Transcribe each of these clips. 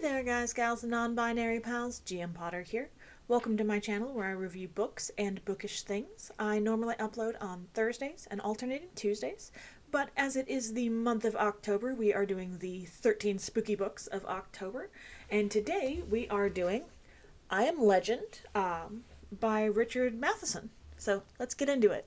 there guys, gals, and non-binary pals, GM Potter here. Welcome to my channel where I review books and bookish things. I normally upload on Thursdays and alternating Tuesdays, but as it is the month of October, we are doing the 13 spooky books of October, and today we are doing I Am Legend by Richard Matheson. So let's get into it.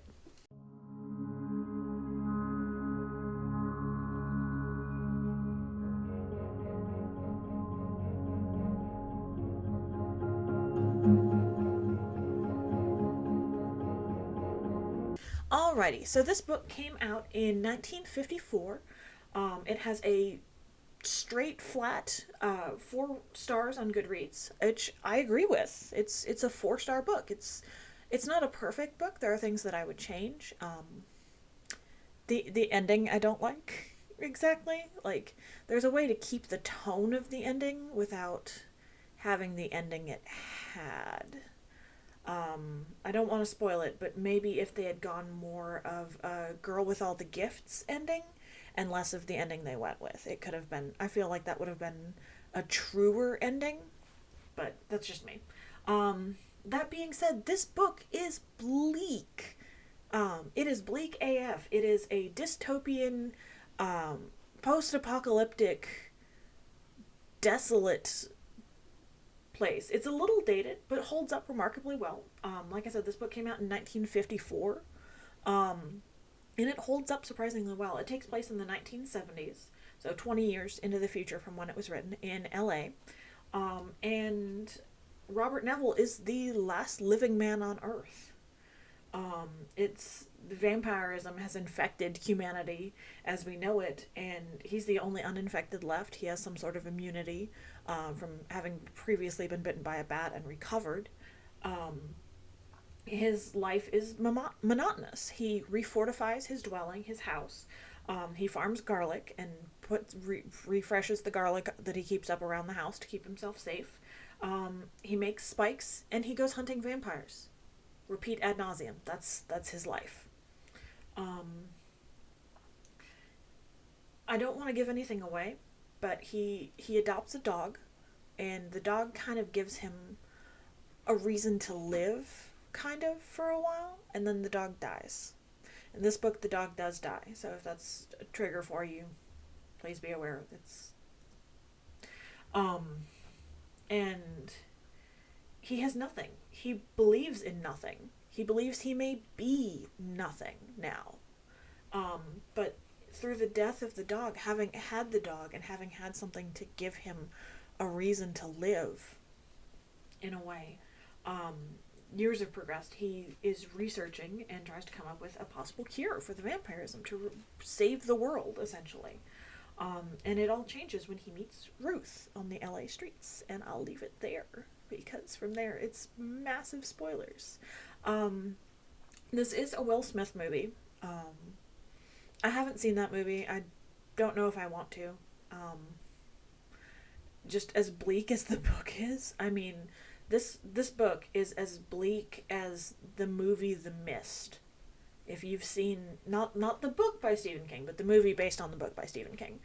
Alrighty, so this book came out in 1954. It has a straight flat 4 stars on Goodreads, which I agree with. It's a 4-star book. It's not a perfect book. There are things that I would change. The ending I don't like exactly. Like, there's a way to keep the tone of the ending without having the ending it had. I don't want to spoil it, but maybe if they had gone more of a girl with all the gifts ending and less of the ending they went with, it could have been, I feel like that would have been a truer ending, but that's just me. That being said, this book is bleak. It is bleak AF. It is a dystopian, post-apocalyptic, desolate place. It's a little dated, but holds up remarkably well. Like I said, this book came out in 1954, and it holds up surprisingly well. It takes place in the 1970s, so 20 years into the future from when it was written, in LA, and Robert Neville is the last living man on Earth. It's vampirism has infected humanity as we know it, and he's the only uninfected left. He has some sort of immunity from having previously been bitten by a bat and recovered. His life is monotonous. He refortifies his dwelling, his house. He farms garlic and refreshes the garlic that he keeps up around the house to keep himself safe. He makes spikes and he goes hunting vampires. Repeat ad nauseum. That's his life. I don't want to give anything away, but he adopts a dog, and the dog kind of gives him a reason to live, kind of, for a while, and then the dog dies. In this book, the dog does die, so if that's a trigger for you, please be aware. And he has nothing. He believes in nothing. He believes he may be nothing now. But through the death of the dog, having had the dog and having had something to give him a reason to live, in a way, years have progressed. He is researching and tries to come up with a possible cure for the vampirism to save the world, essentially. And it all changes when he meets Ruth on the LA streets, and I'll leave it there, because from there it's massive spoilers. This is a Will Smith movie. I haven't seen that movie. I don't know if I want to. Just as bleak as the book is, I mean, this book is as bleak as the movie The Mist. If you've seen, not the book by Stephen King, but the movie based on the book by Stephen King,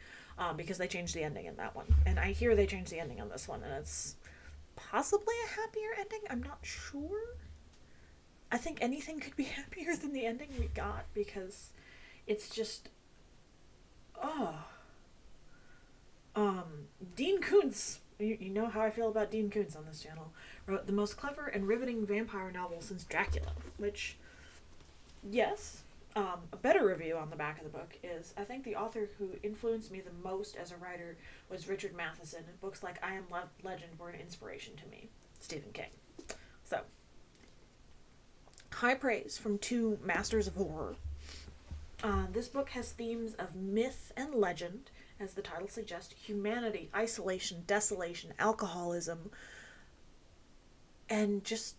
because they changed the ending in that one. And I hear they changed the ending on this one, and it's possibly a happier ending. I'm not sure. I think anything could be happier than the ending we got, because it's just, Dean Koontz, you know how I feel about Dean Koontz on this channel, wrote the most clever and riveting vampire novel since Dracula, which, yes, a better review on the back of the book is, I think the author who influenced me the most as a writer was Richard Matheson, and books like I Am Legend were an inspiration to me, Stephen King. So, high praise from two masters of horror. This book has themes of myth and legend, as the title suggests, humanity, isolation, desolation, alcoholism, and just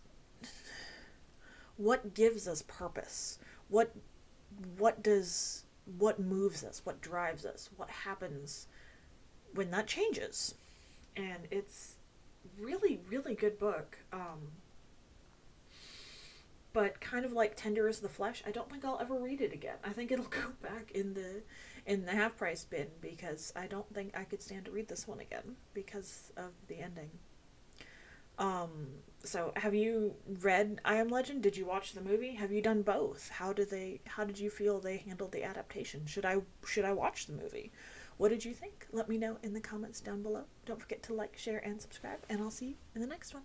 what gives us purpose? What moves us? What drives us? What happens when that changes? And it's really, really good book. but kind of like Tender as the Flesh, I don't think I'll ever read it again. I think it'll go back in the half price bin, because I don't think I could stand to read this one again because of the ending. So have you read I Am Legend? Did you watch the movie? Have you done both? How did you feel they handled the adaptation? Should I watch the movie? What did you think? Let me know in the comments down below. Don't forget to like, share, and subscribe, and I'll see you in the next one.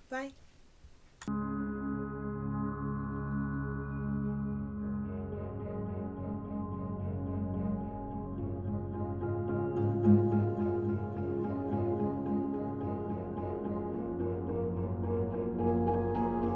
Bye.